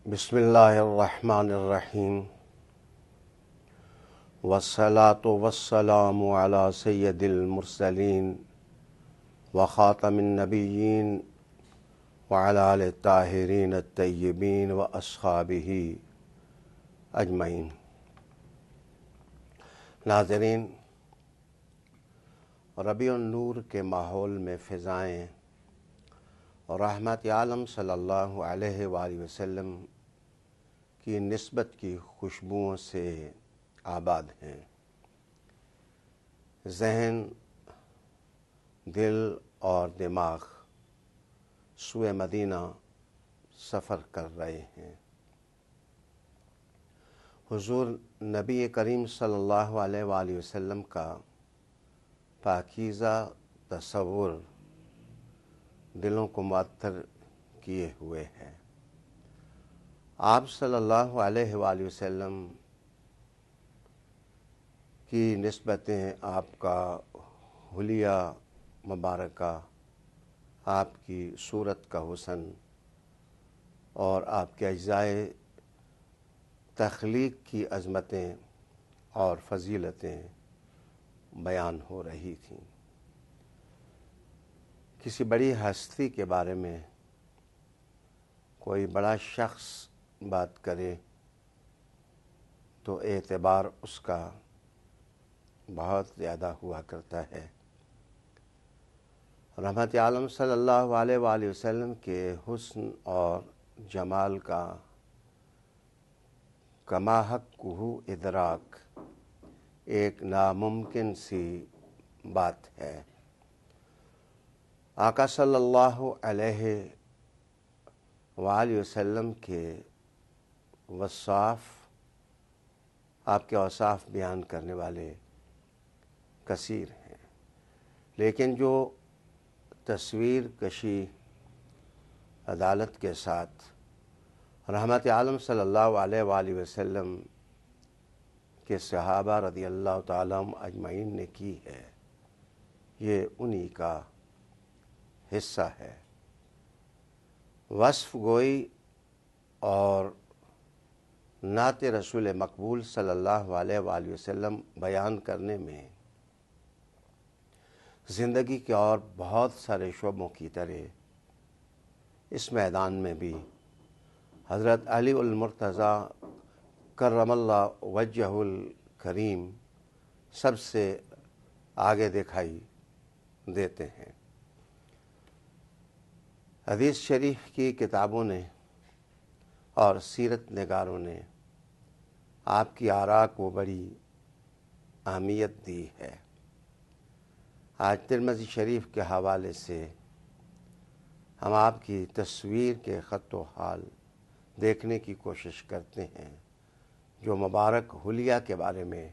بسم اللہ الرحمن الرحیم والصلاة والسلام علی سید المرسلین وخاتم النبیین وعلی آلہ الطاہرین الطیبین واصحابہ اجمعین۔ ناظرین، ربیع النور کے ماحول میں فضائیں اور رحمت عالم صلی اللہ علیہ وآلہ وسلم کی نسبت کی خوشبوؤں سے آباد ہیں۔ ذہن، دل اور دماغ سوئے مدینہ سفر کر رہے ہیں۔ حضور نبی کریم صلی اللہ علیہ وآلہ وسلم کا پاکیزہ تصور دلوں کو معطر کیے ہوئے ہے۔ آپ صلی اللہ علیہ وآلہ وسلم کی نسبتیں، آپ کا حلیہ مبارکہ، آپ کی صورت کا حسن اور آپ کے اجزائے تخلیق کی عظمتیں اور فضیلتیں بیان ہو رہی تھیں۔ کسی بڑی ہستی کے بارے میں کوئی بڑا شخص بات کرے تو اعتبار اس کا بہت زیادہ ہوا کرتا ہے۔ رحمت عالم صلی اللہ علیہ وآلہ وسلم کے حسن اور جمال کا کما حقہ ادراک ایک ناممکن سی بات ہے۔ آقا صلی اللہ علیہ وآلہ وسلم کے وصاف، آپ کے اوصاف بیان کرنے والے کثیر ہیں، لیکن جو تصویر کشی عدالت کے ساتھ رحمت عالم صلی اللہ علیہ وآلہ وسلم کے صحابہ رضی اللہ تعالیٰ اجمعین نے کی ہے، یہ انہی کا حصہ ہے۔ وصف گوئی اور نعت رسول مقبول صلی اللہ علیہ وآلہ وسلم بیان کرنے میں زندگی کے اور بہت سارے شعبوں کی طرح اس میدان میں بھی حضرت علی المرتضیٰ کرم اللہ وجہہ الکریم سب سے آگے دکھائی دیتے ہیں۔ حدیث شریف کی کتابوں نے اور سیرت نگاروں نے آپ کی آراء کو بڑی اہمیت دی ہے۔ آج ترمذی شریف کے حوالے سے ہم آپ کی تصویر کے خط و حال دیکھنے کی کوشش کرتے ہیں، جو مبارک حلیہ کے بارے میں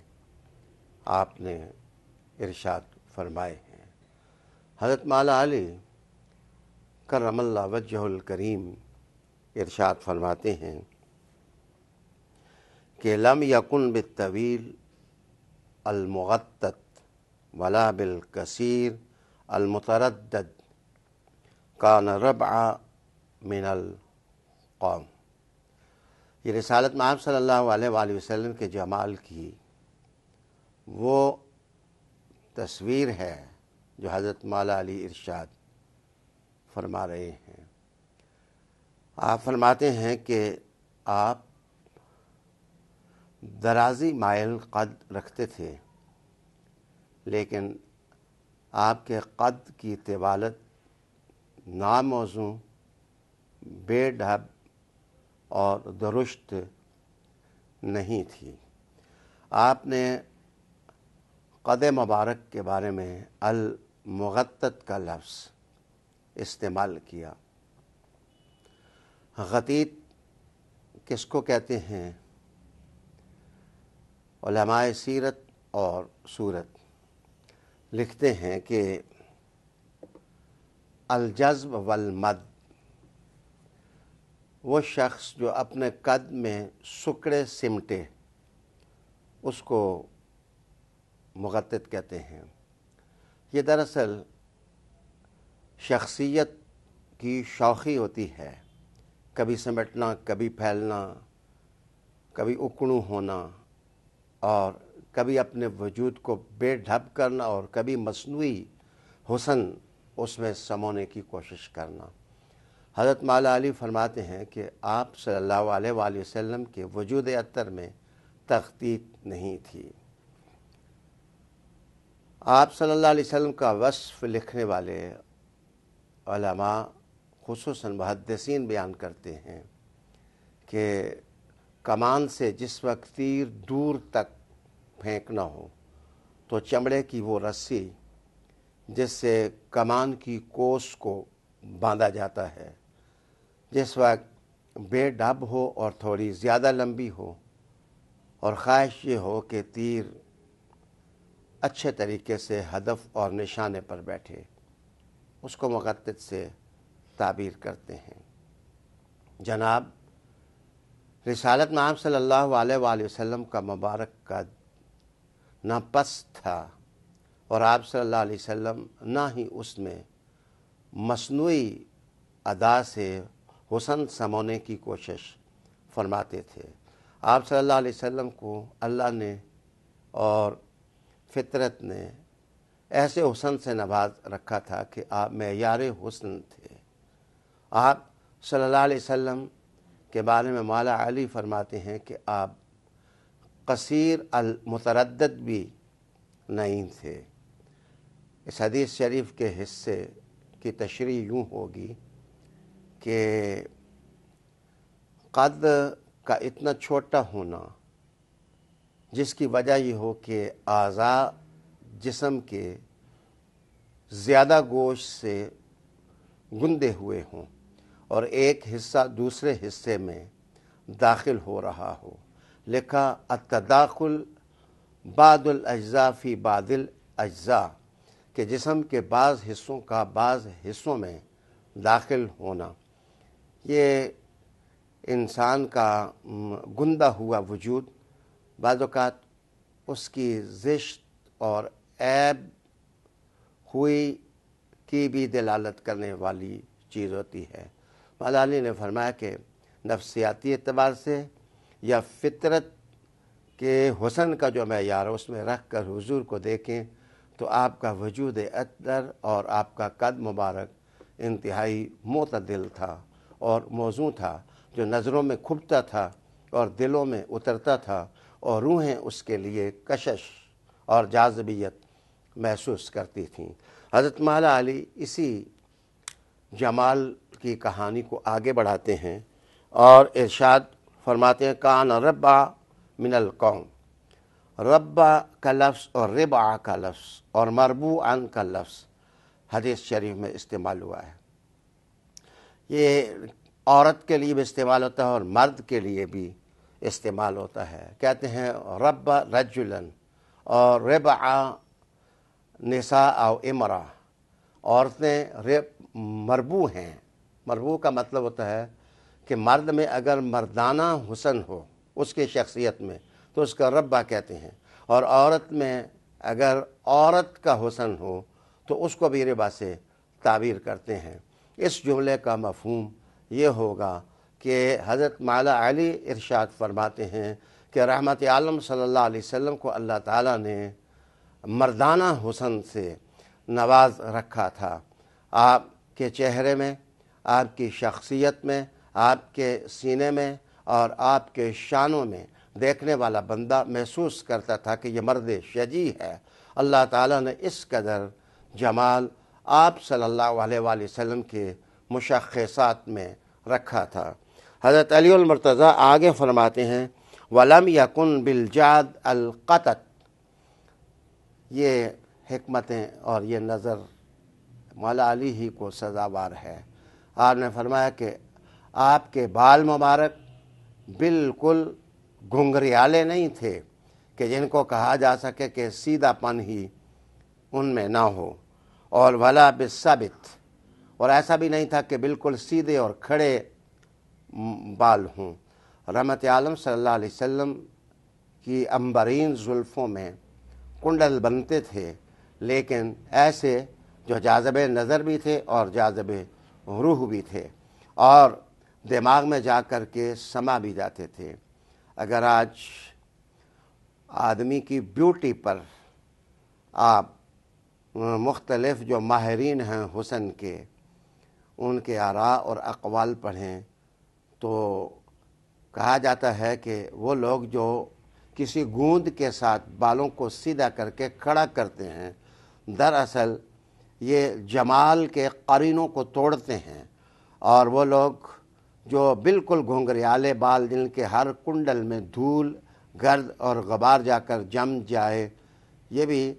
آپ نے ارشاد فرمائے ہیں۔ حضرت مولا علی کرم اللہ وجہہ الکریم ارشاد فرماتے ہیں کہ لم یکن بالطویل المغطط ولا بالکثیر المتردد کان ربع من القوم۔ یہ رسالت مآب صلی اللہ علیہ وآلہ وسلم کے جمال کی وہ تصویر ہے جو حضرت مولا علی ارشاد فرما رہے ہیں۔ آپ فرماتے ہیں کہ آپ درازی مائل قد رکھتے تھے، لیکن آپ کے قد کی طوالت ناموزوں، بے ڈھب اور درشت نہیں تھی۔ آپ نے قد مبارک کے بارے میں المغطط کا لفظ استعمال کیا۔ غطیط کس کو کہتے ہیں؟ علماء سیرت اور صورت لکھتے ہیں کہ الجذب والمد، وہ شخص جو اپنے قد میں سکڑے سمٹے، اس کو مغطط کہتے ہیں۔ یہ دراصل شخصیت کی شوخی ہوتی ہے کبھی سمٹنا، کبھی پھیلنا، کبھی اکڑوں ہونا، اور کبھی اپنے وجود کو بے ڈھب کرنا، اور کبھی مصنوعی حسن اس میں سمونے کی کوشش کرنا۔ حضرت مولا علی فرماتے ہیں کہ آپ صلی اللہ علیہ وآلہ وسلم کے وجود اطہر میں تخطیط نہیں تھی۔ آپ صلی اللہ علیہ وسلم کا وصف لکھنے والے علماء خصوصاً محدثین بیان کرتے ہیں کہ کمان سے جس وقت تیر دور تک پھینکنا ہو تو چمڑے کی وہ رسی جس سے کمان کی کوس کو باندھا جاتا ہے، جس وقت بے ڈب ہو اور تھوڑی زیادہ لمبی ہو، اور خواہش یہ ہو کہ تیر اچھے طریقے سے ہدف اور نشانے پر بیٹھے، اس کو مقطط سے تعبیر کرتے ہیں۔ جناب رسالت میں آپ صلی اللہ علیہ وآلہ وسلم کا مبارک قد نہ پست تھا، اور آپ صلی اللہ علیہ وسلم نہ ہی اس میں مصنوعی ادا سے حسن سمونے کی کوشش فرماتے تھے۔ آپ صلی اللہ علیہ وسلم کو اللہ نے اور فطرت نے ایسے حسن سے نواز رکھا تھا کہ آپ معیار حسن تھے۔ آپ صلی اللہ علیہ وسلم کے بارے میں مولا علی فرماتے ہیں کہ آپ قصیر المتردد بھی نہیں تھے۔ اس حدیث شریف کے حصے کی تشریح یوں ہوگی کہ قد کا اتنا چھوٹا ہونا جس کی وجہ یہ ہو کہ اعضاء جسم کے زیادہ گوشت سے گندے ہوئے ہوں اور ایک حصہ دوسرے حصے میں داخل ہو رہا ہو، لکھا التداخل بعض الاجزاء فی بعض الاجزاء، کہ جسم کے بعض حصوں کا بعض حصوں میں داخل ہونا۔ یہ انسان کا گندہ ہوا وجود بعض اوقات اس کی زشت اور عیب ہوئی کی بھی دلالت کرنے والی چیز ہوتی ہے۔ مولا علی نے فرمایا کہ نفسیاتی اعتبار سے یا فطرت کے حسن کا جو معیار ہے اس میں رکھ کر حضور کو دیکھیں تو آپ کا وجود اطہر اور آپ کا قد مبارک انتہائی معتدل تھا اور موزوں تھا، جو نظروں میں کھبتا تھا اور دلوں میں اترتا تھا، اور روحیں اس کے لیے کشش اور جاذبیت محسوس کرتی تھیں۔ حضرت مولا علی اسی جمال کی کہانی کو آگے بڑھاتے ہیں اور ارشاد فرماتے ہیں کان ربع من القوم۔ ربع کا لفظ اور ربع کا لفظ اور مربوعا کا لفظ حدیث شریف میں استعمال ہوا ہے۔ یہ عورت کے لیے بھی استعمال ہوتا ہے اور مرد کے لیے بھی استعمال ہوتا ہے۔ کہتے ہیں ربع رجلا اور ربع نساء او امرأة، عورتیں مربوع ہیں۔ مربوع کا مطلب ہوتا ہے کہ مرد میں اگر مردانہ حسن ہو اس کی شخصیت میں تو اس کا ربع کہتے ہیں، اور عورت میں اگر عورت کا حسن ہو تو اس کو بھی ربع سے تعبیر کرتے ہیں۔ اس جملے کا مفہوم یہ ہوگا کہ حضرت مولا علی ارشاد فرماتے ہیں کہ رحمت عالم صلی اللہ علیہ وسلم کو اللہ تعالیٰ نے مردانہ حسن سے نواز رکھا تھا۔ آپ کے چہرے میں، آپ کی شخصیت میں، آپ کے سینے میں اور آپ کے شانوں میں دیکھنے والا بندہ محسوس کرتا تھا کہ یہ مرد شجیع ہے۔ اللہ تعالیٰ نے اس قدر جمال آپ صلی اللہ علیہ وآلہ وسلم کے مشخصات میں رکھا تھا۔ حضرت علی المرتضیٰ آگے فرماتے ہیں وَلَمْ يَكُنْ بِالْجَعْدِ الْقَطَتِ۔ یہ حکمتیں اور یہ نظر مولا علی ہی کو سزاوار ہے۔ آپ نے فرمایا کہ آپ کے بال مبارک بالکل گھنگریالے نہیں تھے کہ جن کو کہا جا سکے کہ سیدھا پن ہی ان میں نہ ہو، اور ولا بالثبت، اور ایسا بھی نہیں تھا کہ بالکل سیدھے اور کھڑے بال ہوں۔ رحمت عالم صلی اللہ علیہ وسلم کی عنبرین زلفوں میں کنڈل بنتے تھے، لیکن ایسے جو جاذب نظر بھی تھے اور جاذب روح بھی تھے، اور دماغ میں جا کر کے سما بھی جاتے تھے۔ اگر آج آدمی کی بیوٹی پر آپ مختلف جو ماہرین ہیں حسن کے، ان کے آراء اور اقوال پڑھیں تو کہا جاتا ہے کہ وہ لوگ جو کسی گوند کے ساتھ بالوں کو سیدھا کر کے کھڑا کرتے ہیں، دراصل یہ جمال کے قرینوں کو توڑتے ہیں، اور وہ لوگ جو بالکل گھنگریالے بال جن کے ہر کنڈل میں دھول گرد اور غبار جا کر جم جائے، یہ بھی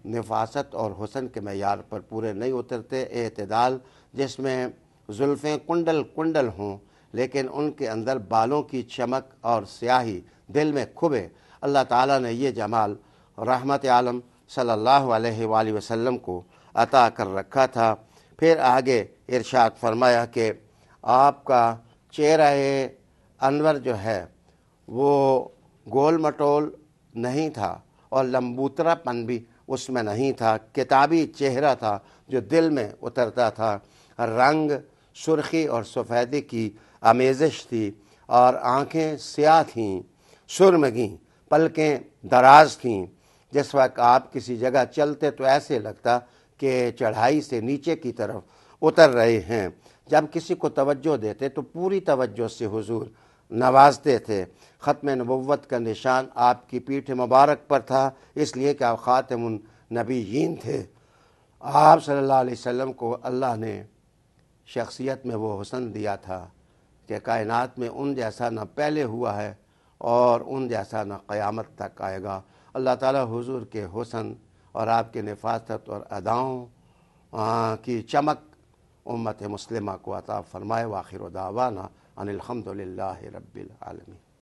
نفاست اور حسن کے معیار پر پورے نہیں اترتے۔ اعتدال جس میں زلفیں کنڈل کنڈل ہوں لیکن ان کے اندر بالوں کی چمک اور سیاہی دل میں کھبے، اللہ تعالیٰ نے یہ جمال رحمت عالم صلی اللہ علیہ وآلہ وسلم کو عطا کر رکھا تھا۔ پھر آگے ارشاد فرمایا کہ آپ کا چہرہ انور جو ہے وہ گول مٹول نہیں تھا اور لمبوترا پن بھی اس میں نہیں تھا، کتابی چہرہ تھا جو دل میں اترتا تھا۔ رنگ سرخی اور سفیدی کی آمیزش تھی، اور آنکھیں سیاہ تھیں، سرمگیں، پلکیں دراز تھیں۔ جس وقت آپ کسی جگہ چلتے تو ایسے لگتا کہ چڑھائی سے نیچے کی طرف اتر رہے ہیں۔ جب کسی کو توجہ دیتے تو پوری توجہ سے حضور نوازتے تھے۔ ختم نبوت کا نشان آپ کی پیٹھ مبارک پر تھا، اس لیے کہ آپ خاتم النبیین تھے۔ آپ صلی اللہ علیہ وسلم کو اللہ نے شخصیت میں وہ حسن دیا تھا کہ کائنات میں ان جیسا نہ پہلے ہوا ہے اور ان جیسا نہ قیامت تک آئے گا۔ اللہ تعالیٰ حضور کے حسن اور آپ کے نفاست اور اداؤں کی چمک امت مسلمہ کو عطا فرمائے۔ وآخر دعوانا ان الحمد للہ رب العالمین۔